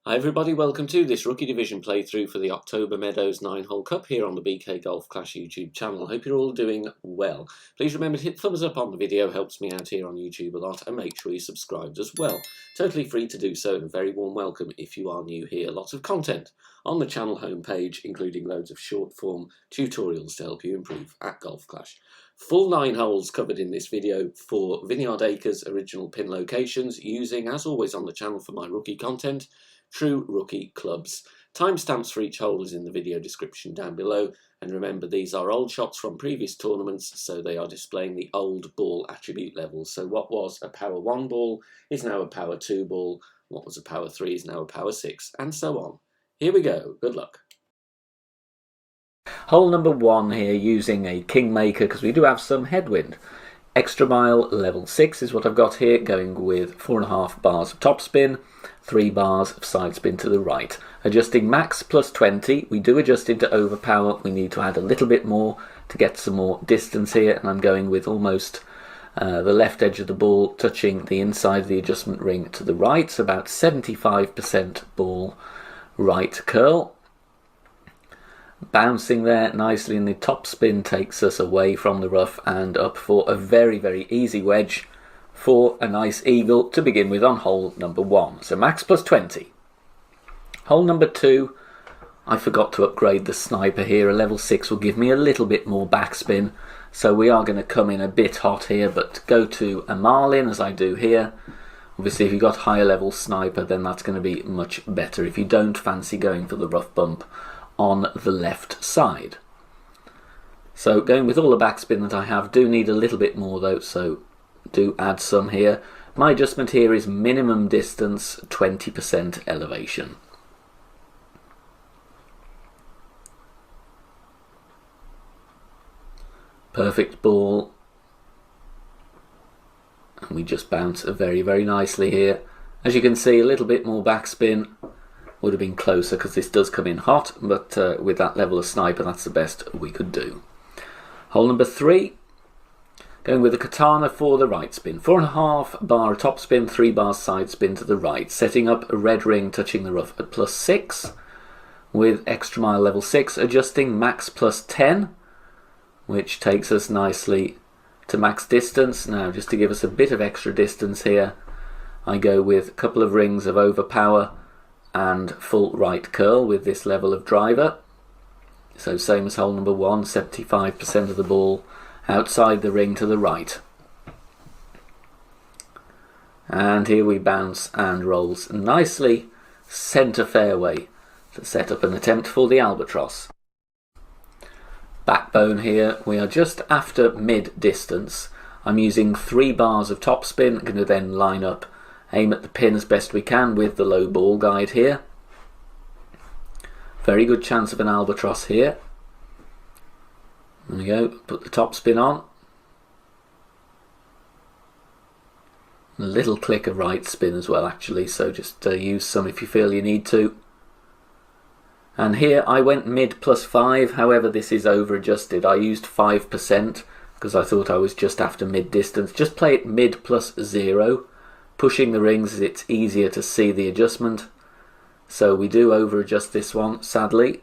Hi everybody, welcome to this Rookie Division playthrough for the Oktober Meadows 9-hole cup here on the BK Golf Clash YouTube channel. Hope you're all doing well. Please remember to hit thumbs up on the video, helps me out here on YouTube a lot, and make sure you're subscribed as well. Totally free to do so and a very warm welcome if you are new here. Lots of content on the channel homepage, including loads of short form tutorials to help you improve at Golf Clash. Full 9 holes covered in this video for Vineyard Acres original pin locations, using, as always on the channel for my rookie content, true rookie clubs. Timestamps for each hole is in the video description down below, and remember these are old shots from previous tournaments, so they are displaying the old ball attribute levels. So what was a power 1 ball is now a power 2 ball, what was a power 3 is now a power 6, and so on. Here we go, good luck. Hole number 1 here, using a Kingmaker because we do have some headwind. Extra mile level 6 is what I've got here, going with 4.5 bars of topspin, 3 bars of side spin to the right. Adjusting max plus 20, we do adjust into overpower, we need to add a little bit more to get some more distance here, and I'm going with almost the left edge of the ball touching the inside of the adjustment ring to the right, so about 75% ball right curl. Bouncing there nicely, and the top spin takes us away from the rough and up for a very, very easy wedge for a nice eagle to begin with on hole number 1. So max plus 20. Hole number 2, I forgot to upgrade the sniper here. A level 6 will give me a little bit more backspin, so we are going to come in a bit hot here, but go to a marlin as I do here. Obviously if you've got higher level sniper, then that's going to be much better if you don't fancy going for the rough bump on the left side. So going with all the backspin that I have, do need a little bit more though, so do add some here. My adjustment here is minimum distance, 20% elevation. Perfect ball, and we just bounce very, very nicely here. As you can see, a little bit more backspin would have been closer because this does come in hot, but with that level of sniper, that's the best we could do. Hole number 3, going with a katana for the right spin. 4.5 bar top spin, 3 bars side spin to the right, setting up a red ring touching the rough at plus 6 with extra mile level 6, adjusting max plus 10, which takes us nicely to max distance. Now just to give us a bit of extra distance here, I go with a couple of rings of overpower and full right curl with this level of driver. So same as hole number 1, 75% of the ball outside the ring to the right. And here we bounce and rolls nicely centre fairway to set up an attempt for the albatross. Backbone here, we are just after mid distance. I'm using 3 bars of topspin, going to then line up, aim at the pin as best we can with the low ball guide here. Very good chance of an albatross here. There we go, put the top spin on. A little click of right spin as well actually, so just use some if you feel you need to. And here I went mid plus 5, however this is over adjusted. I used 5% because I thought I was just after mid distance. Just play it mid plus 0. Pushing the rings as it's easier to see the adjustment. So we do over adjust this one, sadly.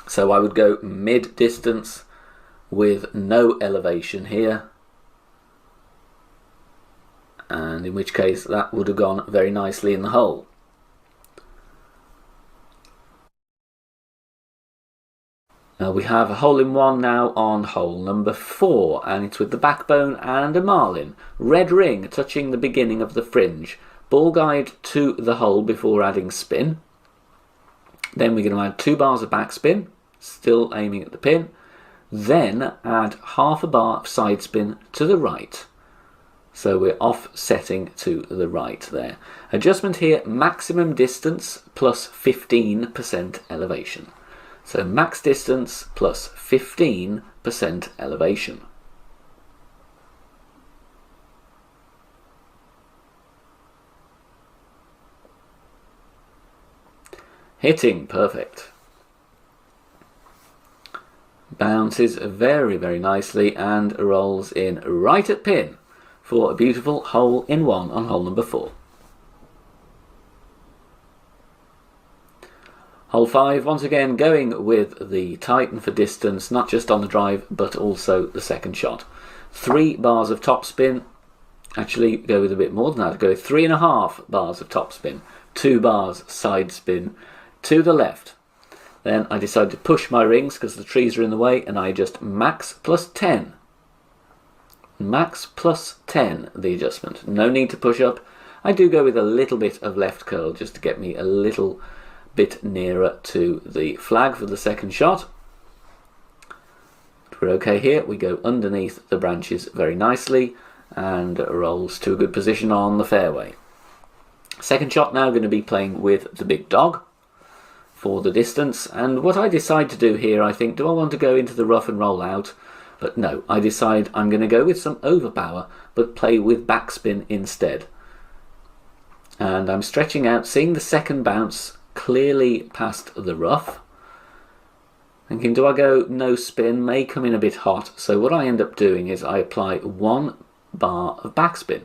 So I would go mid distance with no elevation here. And in which case that would have gone very nicely in the hole. We have a hole in 1 now on hole number 4, and it's with the backbone and a marlin. Red ring touching the beginning of the fringe. Ball guide to the hole before adding spin. Then we're going to add 2 bars of backspin, still aiming at the pin. Then add half a bar of side spin to the right. So we're offsetting to the right there. Adjustment here, maximum distance plus 15% elevation. So max distance plus 15% elevation. Hitting perfect. Bounces very, very nicely and rolls in right at pin for a beautiful hole in 1 on hole number 4. Hole 5, once again going with the Titan for distance, not just on the drive but also the second shot. 3 bars of topspin, actually go with a bit more than that, go with 3.5 bars of topspin, 2 bars side spin to the left. Then I decide to push my rings because the trees are in the way, and I adjust max plus 10. Max plus 10, the adjustment. No need to push up. I do go with a little bit of left curl just to get me a little bit nearer to the flag for the second shot. We're okay here. We go underneath the branches very nicely and rolls to a good position on the fairway. Second shot now going to be playing with the big dog for the distance, and what I decide to do here, I think, do I want to go into the rough and roll out? But no, I decide I'm going to go with some overpower but play with backspin instead. And I'm stretching out, seeing the second bounce clearly past the rough. Thinking, do I go no spin? May come in a bit hot. So what I end up doing is I apply 1 bar of backspin.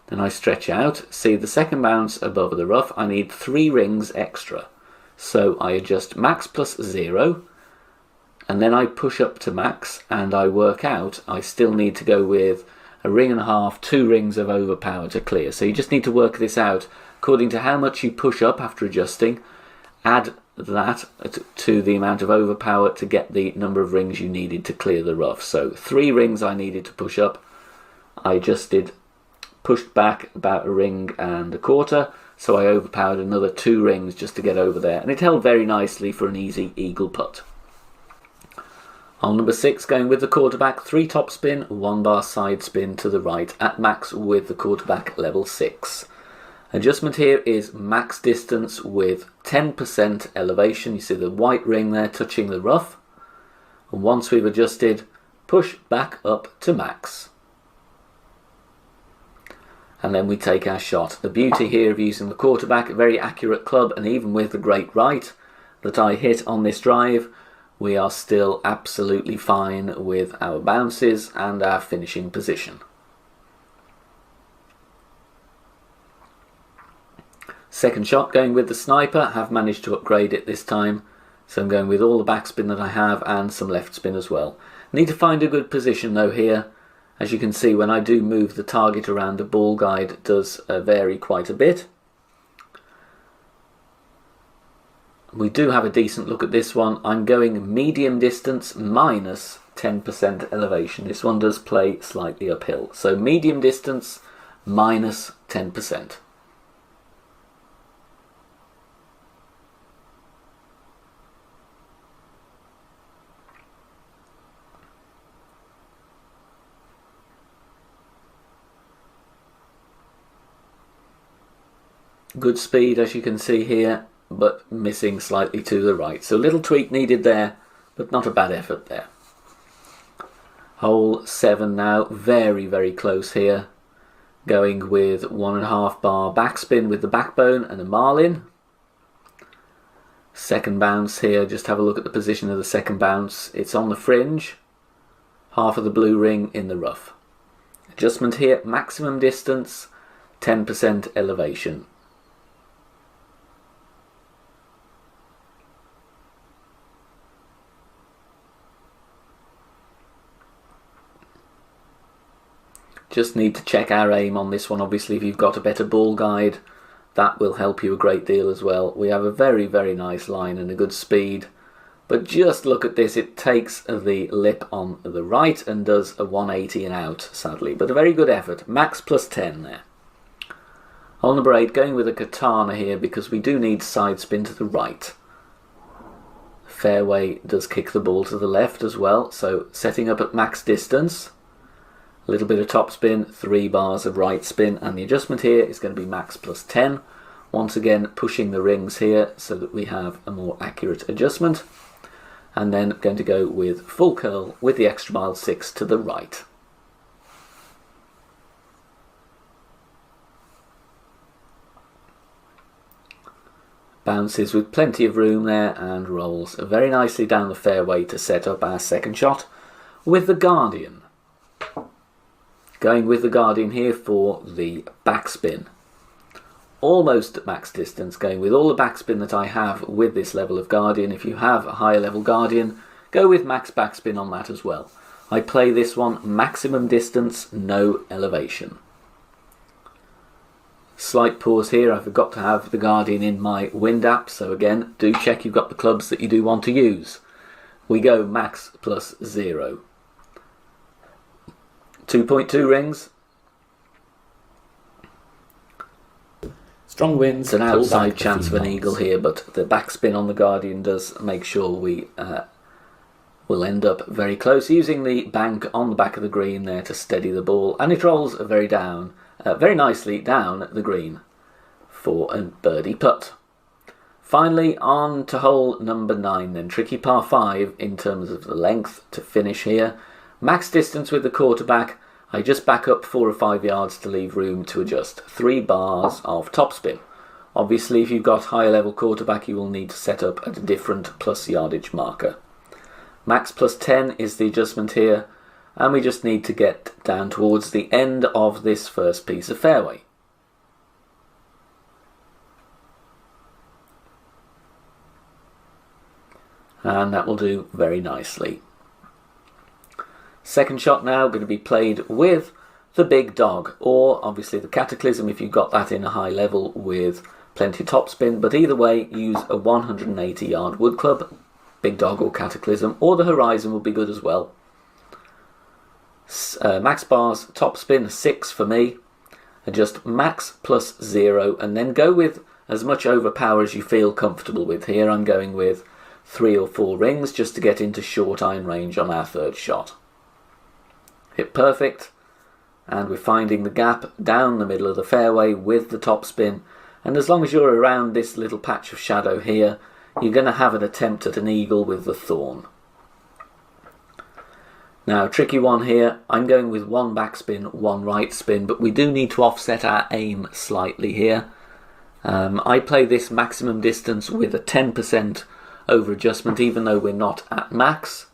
Then I stretch out, see the second bounce above the rough. I need 3 rings extra. So I adjust max plus 0, and then I push up to max, and I work out I still need to go with a 1.5 rings, 2 rings of overpower to clear. So you just need to work this out according to how much you push up after adjusting. Add that to the amount of overpower to get the number of rings you needed to clear the rough. So 3 rings I needed to push up. I adjusted, pushed back about 1.25 rings, so I overpowered another 2 rings just to get over there, and it held very nicely for an easy eagle putt. On number 6, going with the quarterback, 3 topspin, 1 bar side spin to the right at max with the quarterback level 6. Adjustment here is max distance with 10% elevation. You see the white ring there touching the rough, and once we've adjusted, push back up to max. And then we take our shot. The beauty here of using the quarterback, a very accurate club, and even with the great right that I hit on this drive, we are still absolutely fine with our bounces and our finishing position. Second shot going with the sniper, have managed to upgrade it this time, so I'm going with all the backspin that I have and some left spin as well. Need to find a good position though here. As you can see, when I do move the target around, the ball guide does vary quite a bit. We do have a decent look at this one. I'm going medium distance minus 10% elevation. This one does play slightly uphill. So medium distance minus 10%. Good speed, as you can see here, but missing slightly to the right. So a little tweak needed there, but not a bad effort there. Hole 7 now, very, very close here. Going with 1.5 bar backspin with the backbone and a marlin. Second bounce here, just have a look at the position of the second bounce. It's on the fringe, half of the blue ring in the rough. Adjustment here, maximum distance, 10% elevation. Just need to check our aim on this one. Obviously, if you've got a better ball guide, that will help you a great deal as well. We have a very, very nice line and a good speed. But just look at this. It takes the lip on the right and does a 180 and out, sadly. But a very good effort. Max plus 10 there. Hole number 8, going with a katana here because we do need side spin to the right. Fairway does kick the ball to the left as well. So setting up at max distance. A little bit of top spin, 3 bars of right spin, and the adjustment here is going to be max plus 10. Once again, pushing the rings here so that we have a more accurate adjustment. And then going to go with full curl with the extra mile 6 to the right. Bounces with plenty of room there and rolls very nicely down the fairway to set up our second shot with the Guardian. Going with the Guardian here for the backspin. almost at max distance, going with all the backspin that I have with this level of Guardian. If you have a higher level Guardian, go with max backspin on that as well. I play this one maximum distance, no elevation. Slight pause here, I forgot to have the Guardian in my wind app, so again, do check you've got the clubs that you do want to use. We go max plus 0. 2.2 rings. Strong winds. It's an outside chance of an eagle here, but the backspin on the Guardian does make sure we will end up very close, using the bank on the back of the green there to steady the ball, and it rolls very nicely down the green for a birdie putt. Finally, on to hole number 9 then. Tricky par 5 in terms of the length to finish here. Max distance with the quarterback. I just back up 4 or 5 yards to leave room to adjust. 3 bars of topspin. Obviously, if you've got higher level quarterback, you will need to set up at a different plus yardage marker. Max plus 10 is the adjustment here, and we just need to get down towards the end of this first piece of fairway. And that will do very nicely. Second shot now going to be played with the big dog, or obviously the Cataclysm if you've got that in a high level with plenty of topspin, but either way use a 180 yard wood club, big dog or Cataclysm, or the Horizon will be good as well. Max bars, topspin 6 for me, adjust max plus 0, and then go with as much overpower as you feel comfortable with. Here I'm going with 3 or 4 rings just to get into short iron range on our third shot. Hit perfect, and we're finding the gap down the middle of the fairway with the topspin, and as long as you're around this little patch of shadow here, you're going to have an attempt at an eagle with the thorn. Now, tricky one here, I'm going with 1 backspin, 1 right spin, but we do need to offset our aim slightly here. I play this maximum distance with a 10% over adjustment, even though we're not at max.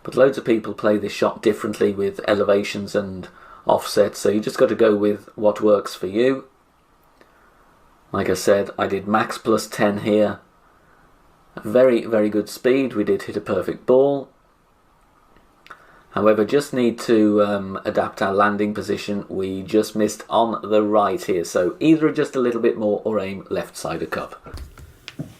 But loads of people play this shot differently with elevations and offsets, so you just got to go with what works for you. Like I said, I did max plus 10 here. Very, very good speed. We did hit a perfect ball. However, just need to adapt our landing position. We just missed on the right here, so either adjust a little bit more or aim left side of cup.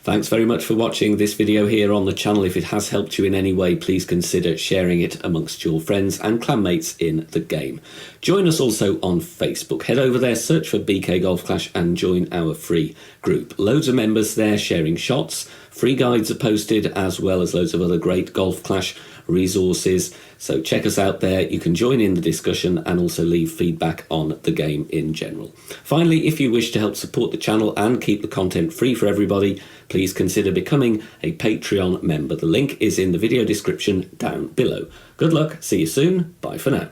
Thanks very much for watching this video here on the channel. If it has helped you in any way, please consider sharing it amongst your friends and clanmates in the game. Join us also on Facebook. Head over there, search for BK Golf Clash and join our free group. Loads of members there sharing shots. Free guides are posted, as well as loads of other great Golf Clash resources. So check us out there. You can join in the discussion and also leave feedback on the game in general. Finally, if you wish to help support the channel and keep the content free for everybody, please consider becoming a Patreon member. The link is in the video description down below. Good luck, see you soon, bye for now.